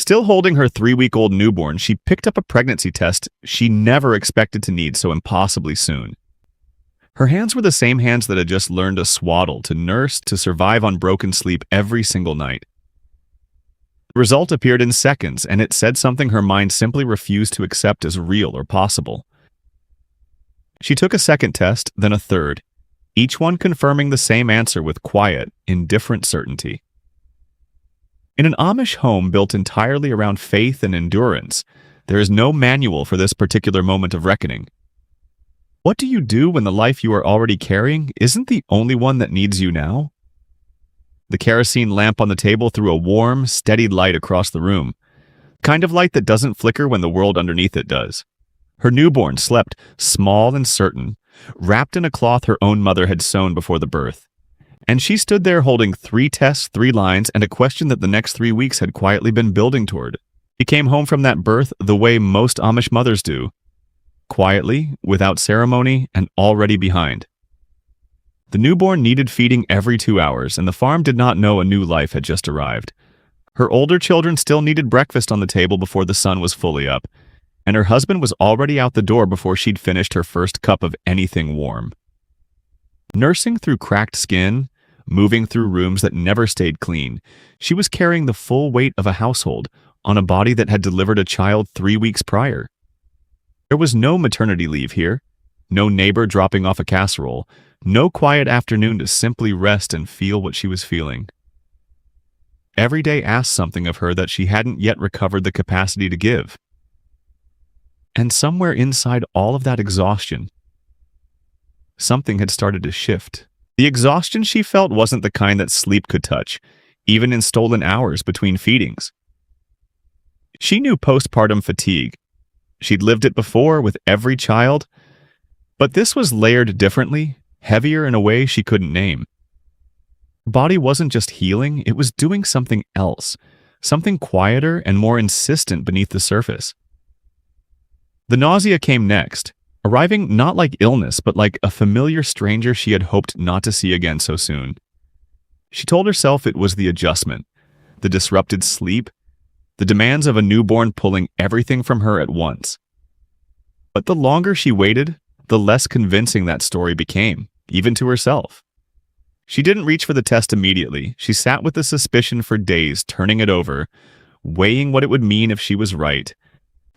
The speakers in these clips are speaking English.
Still holding her 3-week-old newborn, she picked up a pregnancy test she never expected to need so impossibly soon. Her hands were the same hands that had just learned to swaddle, to nurse, to survive on broken sleep every single night. The result appeared in seconds, and it said something her mind simply refused to accept as real or possible. She took a second test, then a third, each one confirming the same answer with quiet, indifferent certainty. In an Amish home built entirely around faith and endurance, there is no manual for this particular moment of reckoning. What do you do when the life you are already carrying isn't the only one that needs you now? The kerosene lamp on the table threw a warm, steady light across the room, kind of light that doesn't flicker when the world underneath it does. Her newborn slept, small and certain, wrapped in a cloth her own mother had sewn before the birth. And she stood there holding 3 tests, 3 lines, and a question that the next 3 weeks had quietly been building toward. She came home from that birth the way most Amish mothers do, quietly, without ceremony, and already behind. The newborn needed feeding every 2 hours, and the farm did not know a new life had just arrived. Her older children still needed breakfast on the table before the sun was fully up, and her husband was already out the door before she'd finished her first cup of anything warm. Nursing through cracked skin, moving through rooms that never stayed clean, she was carrying the full weight of a household on a body that had delivered a child 3 weeks prior. There was no maternity leave here, no neighbor dropping off a casserole, no quiet afternoon to simply rest and feel what she was feeling. Every day asked something of her that she hadn't yet recovered the capacity to give. And somewhere inside all of that exhaustion, something had started to shift. The exhaustion she felt wasn't the kind that sleep could touch, even in stolen hours between feedings. She knew postpartum fatigue. She'd lived it before with every child, but this was layered differently, heavier in a way she couldn't name. Her body wasn't just healing, it was doing something else, something quieter and more insistent beneath the surface. The nausea came next, arriving not like illness, but like a familiar stranger she had hoped not to see again so soon. She told herself it was the adjustment, the disrupted sleep, the demands of a newborn pulling everything from her at once. But the longer she waited, the less convincing that story became, even to herself. She didn't reach for the test immediately. She sat with the suspicion for days, turning it over, weighing what it would mean if she was right.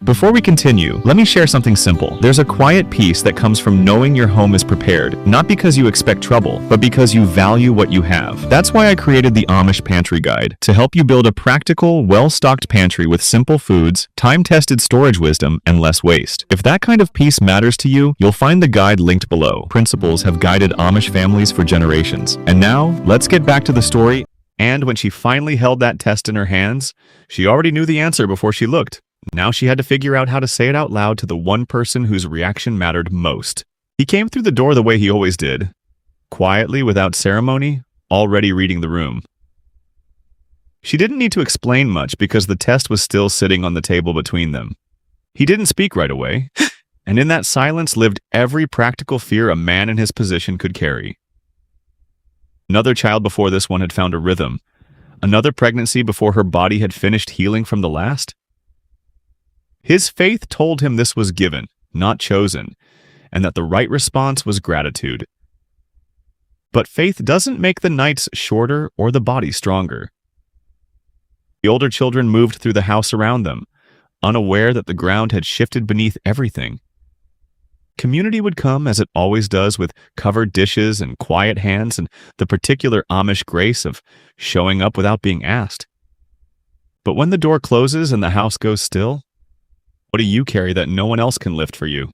Before we continue, let me share something simple. There's a quiet peace that comes from knowing your home is prepared, not because you expect trouble, but because you value what you have. That's why I created the Amish Pantry Guide, to help you build a practical, well-stocked pantry with simple foods, time-tested storage wisdom, and less waste. If that kind of peace matters to you, you'll find the guide linked below. Principles have guided Amish families for generations. And now, let's get back to the story. And when she finally held that test in her hands, she already knew the answer before she looked. Now she had to figure out how to say it out loud to the one person whose reaction mattered most. He came through the door the way he always did, quietly, without ceremony, already reading the room. She didn't need to explain much because the test was still sitting on the table between them. He didn't speak right away, and in that silence lived every practical fear a man in his position could carry. Another child before this one had found a rhythm. Another pregnancy before her body had finished healing from the last. His faith told him this was given, not chosen, and that the right response was gratitude. But faith doesn't make the nights shorter or the body stronger. The older children moved through the house around them, unaware that the ground had shifted beneath everything. Community would come, as it always does, with covered dishes and quiet hands and the particular Amish grace of showing up without being asked. But when the door closes and the house goes still, what do you carry that no one else can lift for you?